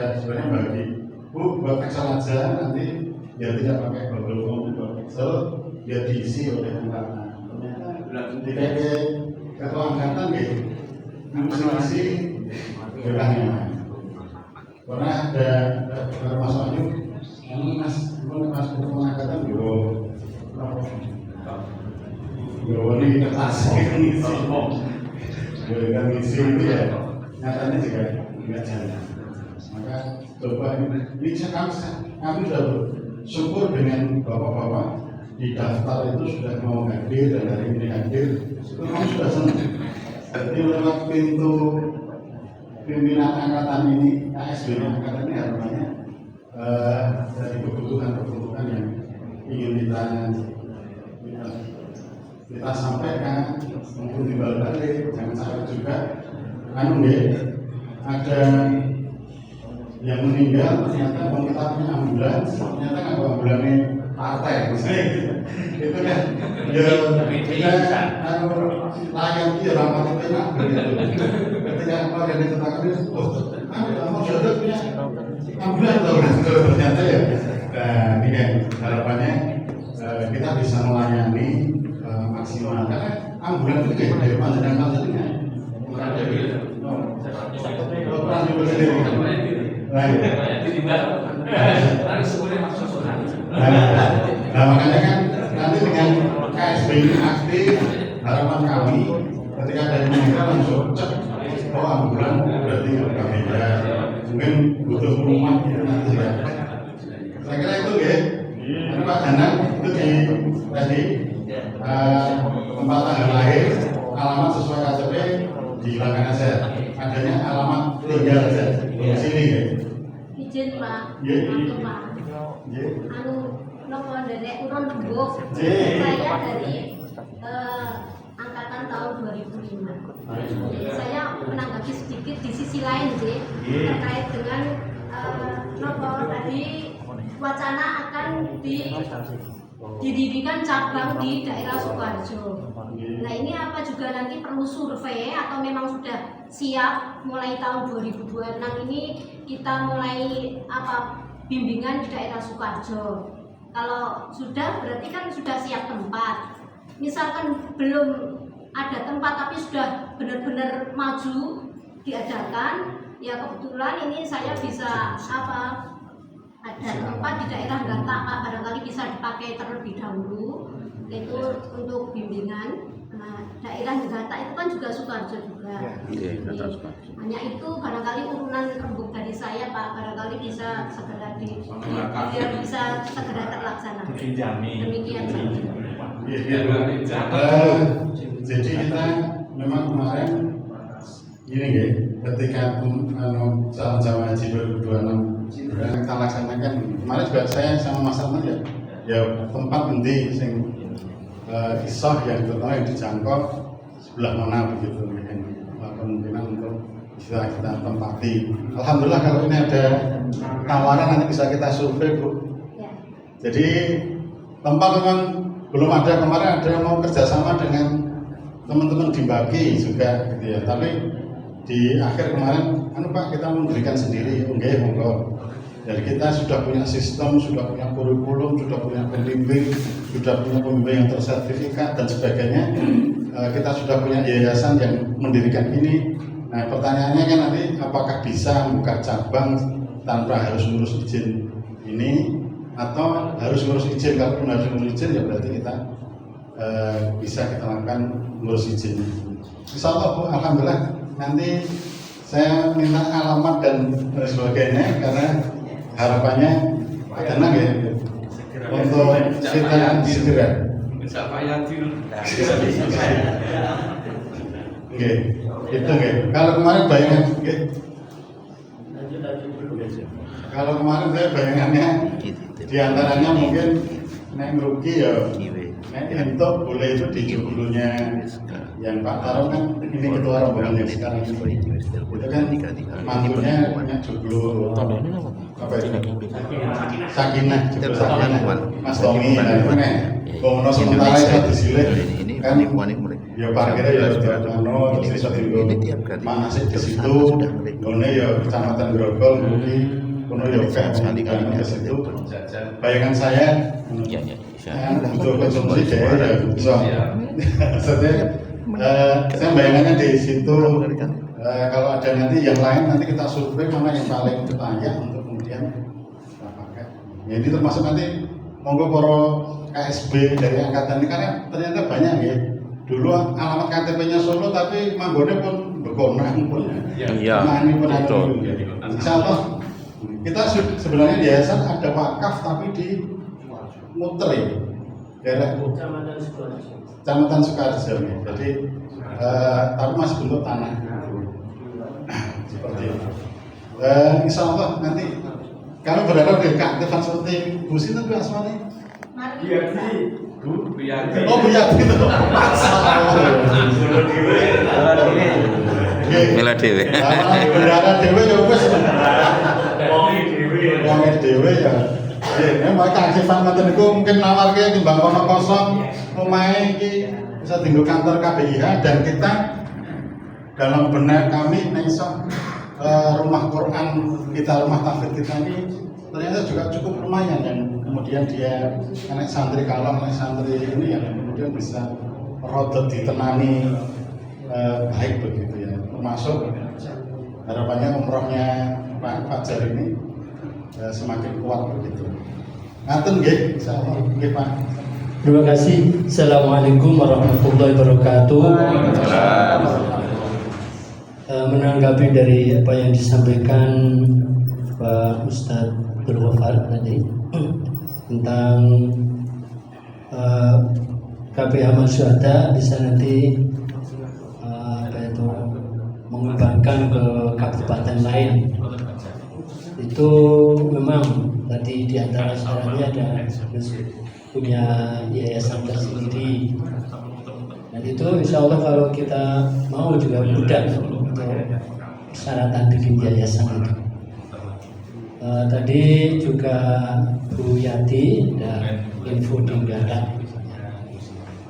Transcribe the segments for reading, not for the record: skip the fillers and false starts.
ada sebenarnya bagi Bu buat Excel aja nanti ya tidak pakai Google Form buat Excel ya diisi oleh angkatan. Ternyata tidak ada ketua angkatan gitu, ngisi berkahnya. Karena ada Mas Wahyu, Mas ketua angkatan ini kertas ngisi itu ya nyatanya juga nggak jalan. Maka coba ini kami sudah bersyukur dengan bapak-bapak di daftar itu sudah mau hadir dan hari ini hadir, itu kami sudah senang. Jadi lewat pintu pimpinan angkatan ini, KSB angkatan ini harapannya dari kebutuhan yang ingin kita sampaikan maupun timbal balik, jangan sampai juga ada yang meninggal ternyata kita punya ambulans, ternyata nggak bawa ambulannya partai, misalnya gitu. Itu kan ya kita layan dia rapat itu enak begitu. Ketika orang yang ditetapkan itu, mau sudah punya ambulans ternyata ya. Nah ini kan harapannya kita bisa melayani maksimal karena ambulans itu kayak dari panjenengan tadi kan. Peran juga sendiri. Nah makanya kan nanti dengan KSB ini aktif, harapan kami ketika dari meninggal langsung cek ambulan berarti nggak beda, mungkin butuh rumah gitu nanti ya. Saya kira itu ya. Karena Pak Danang itu di tadi tempat tanggal lahir, alamat sesuai KTP dihilangkan aja, adanya alamat tinggal aja di sini ya. Izin Pak, Pak. Nopo dari urun tembok. Saya dari angkatan tahun 2005. Saya menanggapi sedikit di sisi lain terkait dengan nopo tadi wacana akan didirikan cabang di daerah Sukoharjo. Nah ini apa juga nanti perlu survei atau memang sudah siap mulai tahun 2026 ini kita mulai bimbingan di daerah Sukoharjo. Kalau sudah berarti kan sudah siap tempat. Misalkan belum ada tempat tapi sudah benar-benar maju diadakan, ya kebetulan ini saya bisa ada tempat di daerah Gatak Pak, barangkali bisa dipakai terlebih dahulu itu untuk bimbingan. Nah, daerah Gatak itu kan juga Sukoharjo juga. Hanya itu barangkali urunan rembuk dari saya Pak, barangkali bisa segera bisa segera terlaksana. Demikian Pak. Jadi kita memang kemarin ini ya, ketika calon jamaah haji 2026 kita laksanakan kemarin juga saya sama Mas Arman ya tempat nanti sing kisah yang terutama yang dijangkau sebelah mana begitu kemungkinan untuk bisa kita tempati. Alhamdulillah kalau ini ada tawaran nanti bisa kita survei Bu. Jadi tempat memang belum ada, kemarin ada yang mau kerjasama dengan teman-teman di Baki juga gitu ya, tapi di akhir kemarin Pak kita memberikan sendiri, enggak monggo. Jadi kita sudah punya sistem, sudah punya kurikulum, sudah punya pembimbing, sudah punya pembimbing yang tersertifikat dan sebagainya. Kita sudah punya yayasan yang mendirikan ini. Nah pertanyaannya kan nanti apakah bisa membuka cabang tanpa harus ngurus izin ini atau harus ngurus izin? Kalau pun harus ngurus izin ya berarti kita bisa kita lakukan ngurus izin. Insyaallah Bu, alhamdulillah nanti saya minta alamat dan sebagainya karena harapannya tenang ya untuk kita segera. Oke, itu nggak. Kalau kemarin bayangan, kalau kemarin saya bayangannya diantaranya mungkin naik rugi ya. Nah, untuk boleh itu di joglonya yang Pak Taro kan ini ketua rombongan yang sekarang ini. Itu kan mantunya punya joglo apa itu? Sakinah, joglo Sakinah. Mas Tommy, nah itu kan. Komono sementara itu disilih kan. ya parkirnya ya sudah ono terus iso dienggo manasik di situ. Ngene ya Kecamatan Grogol mungkin kono ya kayak sekali ke situ. Bayangan saya butuh konsumsi daerah ya bisa. Maksudnya saya bayangannya di situ kalau ada nanti yang lain nanti kita survei mana yang paling layak untuk kemudian kita pakai. Ya ini termasuk nanti monggo para KSB dari angkatan ini karena ternyata banyak ya. Dulu alamat KTP-nya Solo tapi manggone pun Bekonang pun. Iya. Ini pun ada. Insyaallah kita sebenarnya di yayasan ada wakaf tapi di muter ya. Daerah Kecamatan Sukoharjo ya. Jadi tapi masih bentuk tanah. Seperti itu. Insyaallah nanti kami berharap di keaktifan seperti Bu Sinten Bu Asmani. Bu Yati. Oh Bu Yati itu. Mila Dewi. Bendara Dewi ya wis. Wong Dewi ya. Ya, mau keaktifan ngoten niku mungkin nawarke timbang kono kosong omahe iki bisa tinggal kantor KBIH dan kita dalam benak kami iso rumah Quran kita, rumah tahfidz kita ini ternyata juga cukup lumayan dan kemudian dia anak santri kalau anak santri ini yang kemudian bisa rodot ditenani baik begitu ya, termasuk harapannya umrohnya Pak Fajar ini semakin kuat begitu. Ngaten nggih, insyaallah nggih Pak. Terima kasih. Assalamualaikum warahmatullahi wabarakatuh. Menanggapi dari apa yang disampaikan Pak Ustadz Berwafar tadi tentang KPH Masyuada bisa nanti mengembangkan ke kabupaten lain. Itu memang tadi di antara syaratnya ada punya yayasan tersendiri. Dan itu insya Allah kalau kita mau juga mudah untuk persyaratan bikin yayasan itu. Tadi juga Bu Yati dan info tinggalan.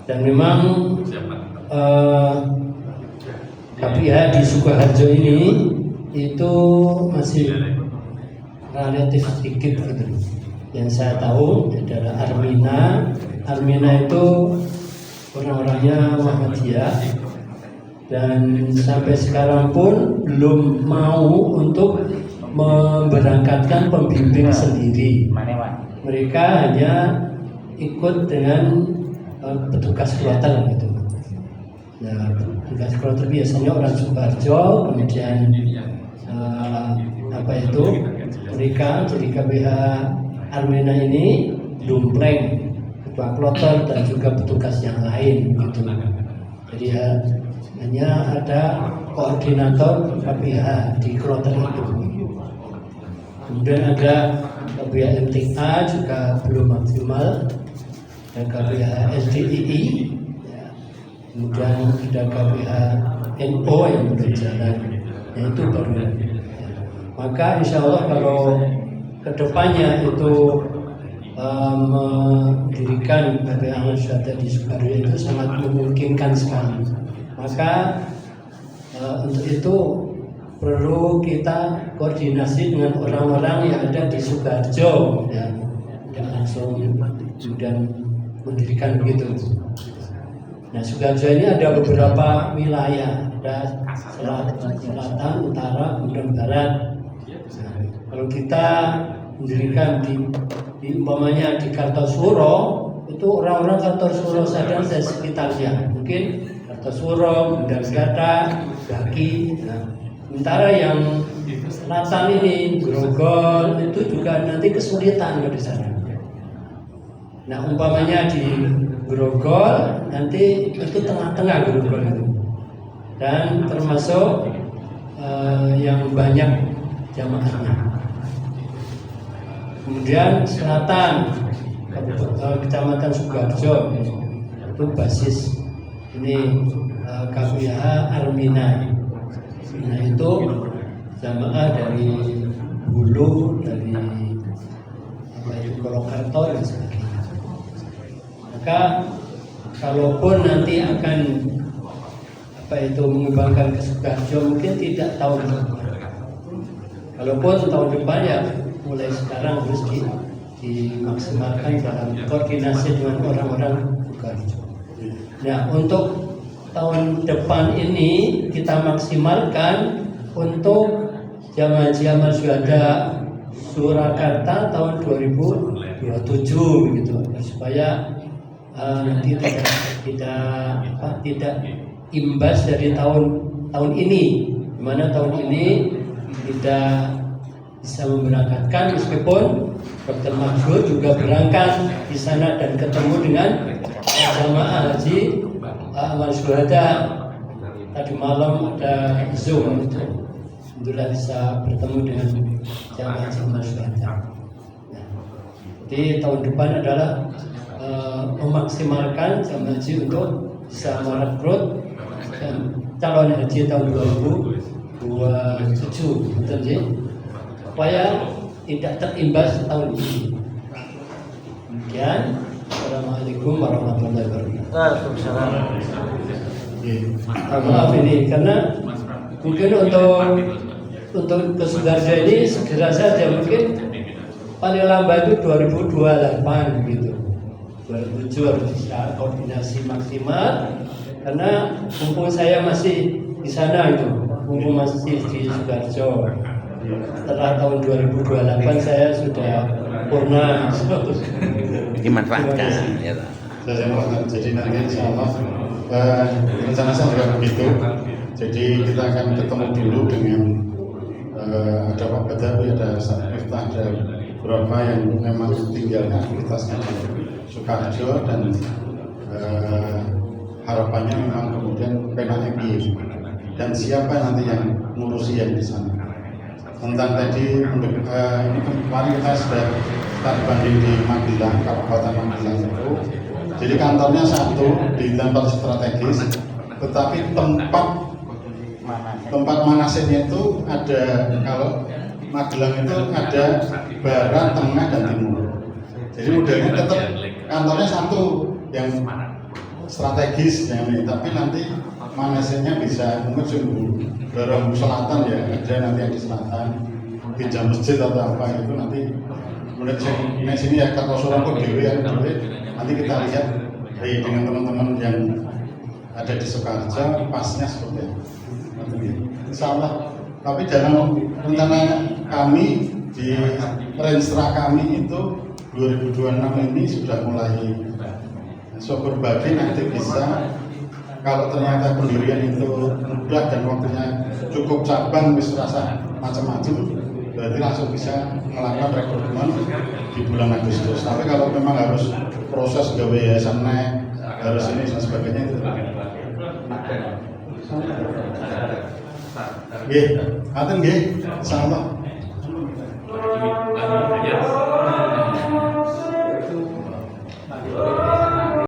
Dan memang KPH di Sukoharjo ini itu masih relatif sedikit gitu. Yang saya tahu adalah Armina itu orang-orangnya Muhammadiyah dan sampai sekarang pun belum mau untuk memberangkatkan pembimbing sendiri. Mereka hanya ikut dengan petugas kloter gitu. Nah, petugas kloter biasanya orang Sukoharjo, kemudian mereka jadi KPH Armina ini dumpleng ketua kloter dan juga petugas yang lain gitu. Jadi hanya ada koordinator KPH di kloter itu. Kemudian ada KPH MTA juga belum maksimal, dan KPH SDII, ya. Kemudian ada KPH NO yang belum jalan, yaitu baru. Maka insya Allah kalau kedepannya itu mendirikan KPH Masyuada di Sukoharjo itu sangat memungkinkan sekali. Maka untuk itu perlu kita koordinasi dengan orang-orang yang ada di Sukoharjo ya, dan langsung kemudian mendirikan begitu. Nah, Sukoharjo ini ada beberapa wilayah, ada selatan, utara, kemudian barat. Nah, kalau kita mendirikan di umpamanya di Kartosuro, itu orang-orang Kartosuro saja dan sekitarnya, mungkin Kartosuro, Gata, Gaki. Nah, sementara yang selatan ini Grogol itu juga nanti kesulitan di sana. Nah, umpamanya di Grogol nanti itu tengah-tengah Grogol itu, dan termasuk yang banyak jamaahnya. Kemudian selatan Kecamatan Sukoharjo itu basis ini KPH Armina. Nah, itu jamaah dari Hulu, dari Purwokerto dan sebagainya. Maka kalaupun nanti akan apa itu mengembangkan ke Sukoharjo mungkin tidak tahun depan. Kalaupun tahun depan ya mulai sekarang harus dimaksimalkan dalam koordinasi dengan orang-orang Sukoharjo. Nah, untuk tahun depan ini kita maksimalkan untuk jamaah haji amal syuhada Surakarta tahun 2027 gitu, supaya nanti tidak imbas dari tahun ini, dimana tahun ini tidak bisa memberangkatkan, meskipun Dr. Mahfud juga berangkat di sana dan ketemu dengan jamaah haji amal syuhada tadi malam, ada Zoom itu. Alhamdulillah bisa bertemu dengan jamaah haji amal syuhada. Nah, jadi tahun depan adalah memaksimalkan jamaah haji untuk bisa merekrut calon haji tahun 2027, betul sih? Supaya tidak terimbas tahun ini. Demikian. Assalamualaikum warahmatullahi wabarakatuh. Waalaikumsalam. Maaf ini karena mungkin untuk ke Sukoharjo ini segera saja, mungkin paling lambat itu 2028 gitu. 2007 harus bisa koordinasi maksimal, karena mumpung saya masih di sana itu, mumpung masih di Sukoharjo. Setelah tahun 2028 saya sudah purna. Dimanfaatkan ya. Jadi nanti insya Allah rencana saya juga begitu. Jadi kita akan ketemu dulu dengan ada Pak Badawi, ada Ustaz Miftah, ada beberapa yang memang tinggalnya aktivitasnya di Sukoharjo, dan harapannya memang kemudian PNAMI dan siapa nanti yang ngurusi yang di sana. Tentang tadi ini kemarin kita sudah banding di Magelang, Kabupaten Magelang itu. Jadi kantornya satu di tempat strategis, tetapi tempat manasinnya itu ada, kalau Magelang itu ada barat, tengah, dan timur. Jadi modelnya tetap kantornya satu yang strategis yang ini, tapi nanti manasinnya bisa mungkin barang selatan ya, ada nanti yang di selatan, di jam masjid atau apa itu nanti menurut saya sini ya Kartosuran kok dewe ya dewe. Nanti kita lihat dengan teman-teman yang ada di Sukoharjo pasnya seperti itu. Insya Allah. Tapi dalam rencana kami di Renstra kami itu 2026 ini sudah mulai syukur bagi nanti bisa, kalau ternyata pendirian itu mudah dan waktunya cukup, cabang wis rasa macam-macam, berarti langsung bisa melakukan rekrutmen di bulan Agustus. Tapi kalau memang harus proses gawe yayasan harus ini dan sebagainya itu. Nggih, ngaten nggih, insyaallah.